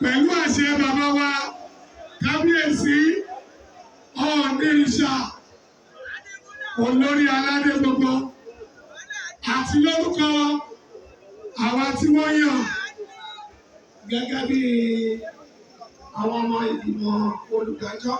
Pẹ̀lú àṣẹ bàbá wa kábíyèsí Ọ̀ọ̀nìrìṣà olórí aládé gbogbo àti lórúkọ àwa tí wọ́n yàn gẹ́gẹ́ bí àwọn ọmọ ìgbìmọ̀ olùdájọ́.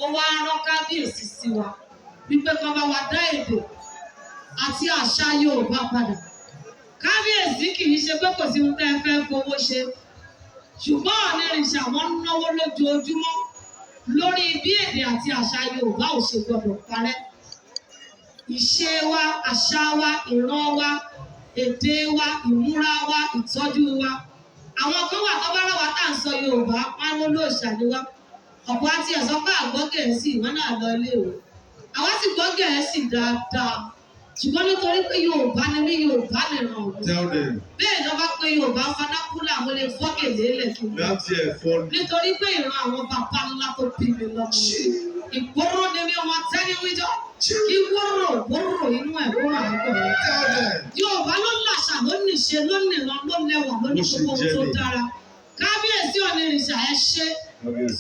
Ó wá rán kábíyèsí sí wa wípé kó bá wa dá èdè àti àṣà Yorùbá padà. Kábíyèsí kì í ṣe pé kò sí ohun tẹ́ ẹ fẹ́ fowó ṣe, ṣùgbọ́n Ọ̀ọ̀nìrìṣà wọ́n ń náwó lójoojúmọ́ lórí bí èdè àti àṣà Yorùbá ò ṣe gbọdọ̀ parẹ́. Ìṣe wa, àṣà wa, ìran wa, èdè wa, ìmúra wa, ìtọ́jú wa. Àwọn kan wà tó bá rà wá tá à ń sọ Yorùbá, wọ́n á ló ṣàní wá. Ọ̀pọ̀ àti ẹ̀sọ́ pé àgbọ́ Gẹ̀ẹ́sì wọ́n náà lọ iléèwé. Àwa sì gbọ́ Gẹ̀ẹ́sì dáadáa. Ṣùgbọ́n nítorí pé Yorùbá ni mí, Yorùbá lè ràn ọ́. Bẹ́ẹ̀ ni wọ́n bá pé Yorùbá fanákúlà àwọn lè fọ́ gèlè lẹ̀ kí wọ́n. Nítorí pé ìran àwọn bàbá ńlá tó bí mi lọ́mọ. Ìgbóró ni mi ọmọ tẹ́lẹ̀ wíjọ́. Kí wóró inú ẹ̀ kó wà lọ́pọ̀. Yorùbá ló làṣà, ló níṣe, ló nìran, ló lẹ́wà, ló ní gbogbo ohun tó dára. Kábíyèsí Ọ̀ọ̀nìrìṣà ẹ ṣé.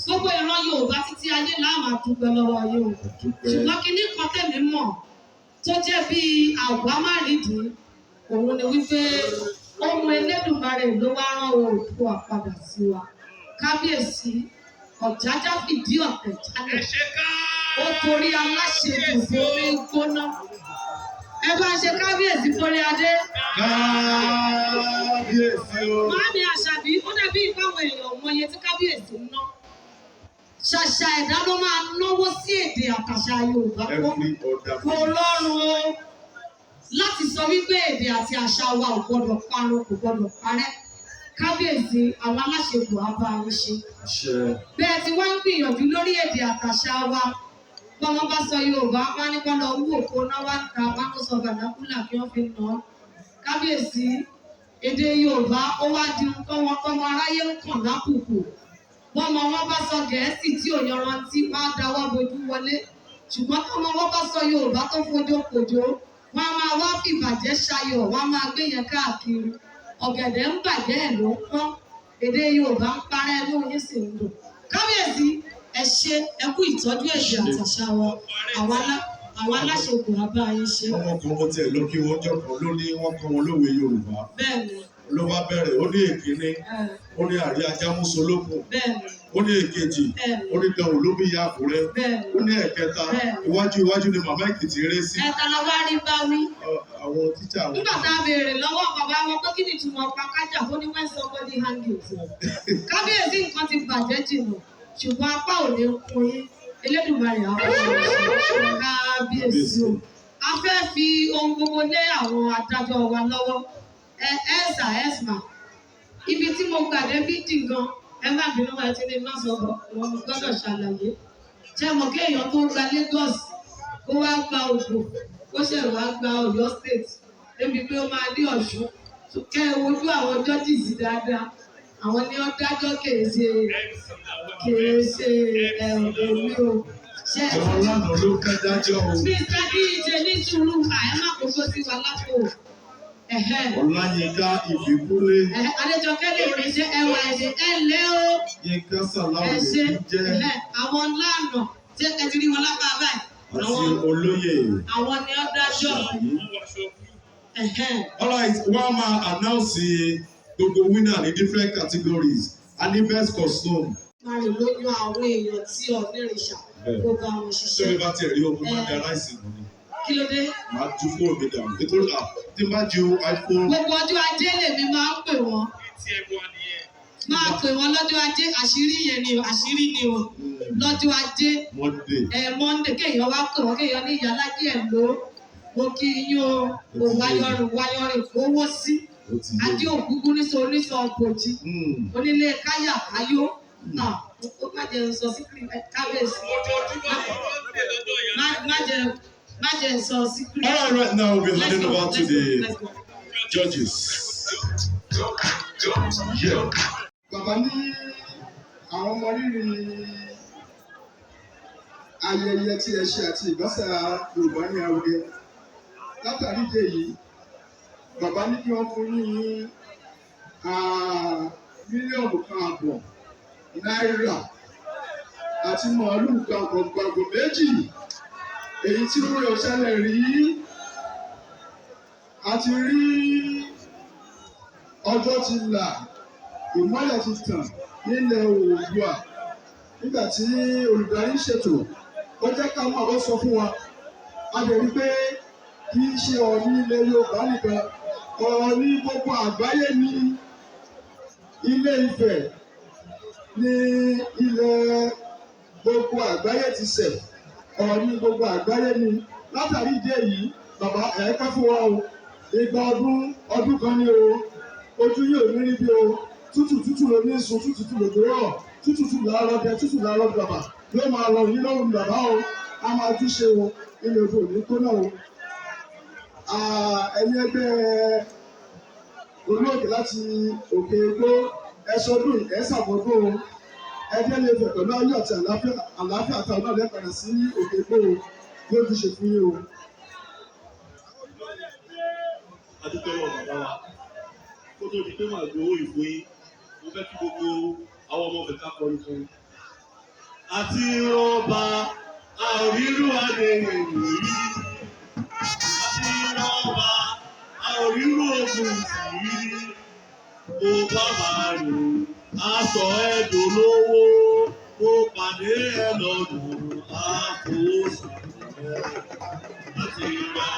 Gbogbo ìran Yorùbá títí ayé láàmà dúpẹ́ lọ́wọ́ yóò. Ṣùgbọ́n kinní kan tẹ̀mí mọ̀ tó jẹ́ bí àwa má rídìí, òun ni wípé ọmọ Elédùmarè ló wá rán Oòduà padà sí wa. Kábíyèsí Ọ̀jájá fìdí ọ̀tẹ̀ jálẹ̀. Ó torí aláṣejù forí gbóná. Ẹ bá ṣe kábíyèsí forí adé. Kábíyèsí o. Màámi Àṣàbí, ó dàbí ìpáwọn èèyàn mọ iye tí kábíyèsí ń ná. Ṣàṣà ẹ̀dá ló máa náwó sí èdè àtàṣà Yorùbá kó lọ́rùn o láti sọ wípé èdè àti àṣà wa ò gbọdọ̀ parun, kò gbọdọ̀ parẹ́. Kábíyèsí àwọn aláṣepọ̀ á bá yín ṣe. Bẹ́ẹ̀ tí wọ́n ń gbìyànjú lórí èdè àtàṣà wa, bí wọ́n bá sọ Yorùbá, wọ́n á ní kọ́ lọ wú òkú náà wá ta, wọ́n á sọ bàdákúlà kí wọ́n fi nà án. Kábíyèsí èdè Yorùbá ó wá di nǹkan wọn tọmọ aráyé ń kàn lákòókò. Bọ́mọ wọn bá sọ Gẹ̀ẹ́sì tí ò yanrantí, wọ́n á dáwọ́ bojú wọlé. Ṣùgbọ́n tọmọ wọn bá sọ Yorùbá tó fojú kòjó, wọ́n á máa wá fìbàjẹ́ ṣayọ̀, wọ́n á máa gbé yẹn káàkiri. Ọ̀gẹ̀dẹ̀ ń bàjẹ́ ẹ̀ ló ń pọ́n. Èdè Yorùbá ń parẹ́, inú yín sì ń dùn. Kábíyèsí ẹ ṣé, ẹ kú ìtọ́jú èdè àtàṣà wa. Àwọn aláṣepọ̀ á bá yín ṣe. Ọmọ kan mo tiẹ̀ ló kí wọ́n jọ kan ló ní wọ́n kọ́ wọn lówe Yorùbá. Bẹ́ẹ̀ni. Ló wá bẹ̀rẹ̀, ó ní èkíní, ó ní àrí ajá músolókun. Bẹ́ẹ̀ni. Ó ní èkejì, ó ní gan olóbi ìyá Àkúrẹ́. Ó ní ẹ̀kẹta, iwájú ni màmá Èkìtì ré sí. Ẹ̀ta la wá rí bá wí. Àwọn tíṣà wọn. Nígbà tá a béèrè lọ́wọ́ bàbá wọn pé kí ni ìtumọ̀ pàkájà tó ní when somebody hang it. Kábíyèsí nǹkan ti bàjẹ́ jìnnà, ṣùgbọ́n apá ò ní kun yín. Elédùmarè àwọn ọmọ kábíyèsí o. A fẹ́ fi ohun gbogbo lé àwọn adájọ́ wa lọ́wọ́. Ẹ̀sà ibi tí mo gbàdé bí dì gan, ẹ má bínú wa ti ní má sọ̀rọ̀, wọn gbọ́dọ̀ ṣàlàyé. Ṣé mo kéèyàn tó gba Lagos kó wá gba Ògùn, kó ṣe wá gba Ọ̀yọ́ State. débi pé ó máa dé Ọ̀ṣun. Kẹ́ ẹ wojú àwọn judges dáadáa. Àwọn ni wọ́n dájọ́ kèé ṣe èmi o. Àwọn lánàá ló ká dájọ́ o. Mr. DJ ní sùúrù ẹ má kókó sí wa lápò. Ọláyínká Ìbíkúnlé. Adéjọkẹ́ lè rí ṣe ẹwà ẹ̀dẹ̀ ẹ̀lẹ́ o. Yínká Sàlámù jẹ́. Àwọn lánàá ṣé ẹ ti rí wọn lápá báyìí. Àti olóyè. Àwọn ni wọ́n dájọ́. Alright, wọ́n máa announce gbogbo winner ní different categories. A ní best costume. Máa rìn lójú àwọn èèyàn tí ọ̀nìrìṣà gbogbo àwọn òṣìṣẹ́. Ṣé mi bá tiẹ̀ rí ogun máa da láìsí ìlú ni? Kí ló dé? Màá ju fóònù mi dànù. Nítorí tí n bá ju iPhone. Gbogbo ọjọ́ ajé lèmi máa ń pè wọ́n. Máa pè wọ́n lọ́jọ́ ajé, àṣírí yẹn ni àṣírí ni o. Lọ́jọ́ ajé. Monday kéèyàn wá pè wọ́n kéèyàn ní ìyálájé ẹ̀ ló. Mo kí yín o, kò wáyọrin owó sí. Adé ògúngún nísọ onísọ ọ̀pọ̀jì. Onílé káyà káyó. Ó má jẹ́ sọ sí kábíyèsí. Má jẹ́ sọ sí. All right, now we'll be handing over to the judges. Bàbá ní àwọn ọmọ rírì ayẹyẹ tí ẹ ṣe àti ìbáṣà Yorùbá ní Awúdẹ. Látàrí ìdí èyí, bàbá ní kí wọ́n fún ní mílíọ̀nù kan àbọ̀ náírà àti màálùú kan gbọ̀ngbọ̀ngbọ̀ méjì. Èyí tí ó rẹ̀ ṣẹlẹ̀ rí àti rí ọjọ́ ti là, ìmọ́lẹ̀ ti tàn nílẹ̀ Oòduà. Nígbà tí olùdarí ṣètò, ó jẹ́ ká máa wọ́n sọ fún wa. A lè rí pé kì í ṣe Ọọ̀ni ilẹ̀ Yorùbá nìkan, Ọọ̀ni gbogbo àgbáyé ní Ilé Ifẹ̀ ní ilẹ̀ gbogbo àgbáyé ti ṣẹ̀. Ọọ̀ni gbogbo àgbáyé ní. Látàrí ìdí èyí, bàbá ẹ̀ẹ́ká fún wa o. Ìgbà ọdún kan ní o. Ojú yóò ní rí bí o. Tútù ló ní sun, tútù ló dúró. Tútù làárọ̀ dẹ, tútù làárọ̀ bàbá. Yóò máa lọ yín lọ́rùn bàbá o. A máa túnṣe o. Ilé odò ní kó náà o. Ẹ̀yin ẹgbẹ́ olóògbé láti òkè Èkó ẹ̀ṣọ́dún ẹ̀ṣàbọ̀dún o. Ẹgbẹ́ lè fẹ̀ pẹ̀lú ayọ̀ àti àlàáfíà àtàwọn náà lẹ́pàdà sí òkè Èkó o. Yóò tún ṣe fún yín o. Adúpẹ́ lọ́wọ́ bàbá wa. Kó tó di pé màá gbé owó ìfún yín, mo fẹ́ kí gbogbo àwọn ọmọ ọ̀fẹ́ ká kọrin fún un. Àti ọba àrírú adéyẹ̀ yìí. Àti ọba àrírú ogun yìí. Mo bá máa rò aṣọ ẹ̀dùn lówó. Mo pàdé ẹ lọ́dún àkóso rẹ̀. Àti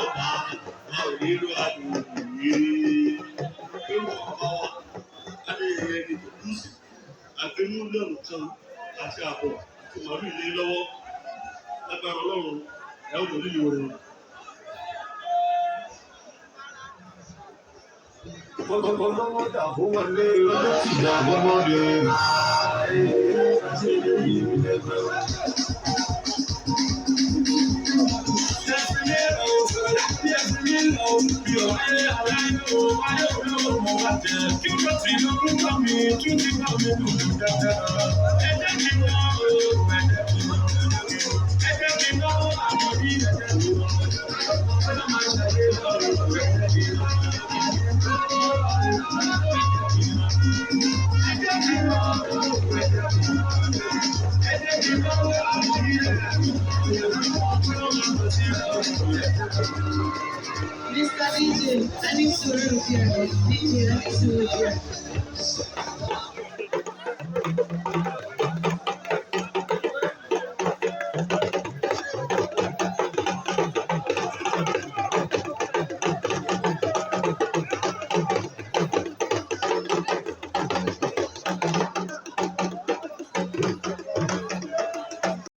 ọba àrírú adéyẹ̀ yìí. Nínú ọba wa, adéyẹ̀ ni Kùdùsì. Àgbé mílíọ̀nù kan àti àbọ̀ àti màálù ilé lọ́wọ́. Lágbára Ọlọ́run, ẹ ó mọ̀ nílùú rẹ̀. Ọlọ́wọ́ dàbó wọlé, olóòtú dàbó wọlé. Mr. DJ, I need to run here. DJ, I need to run here.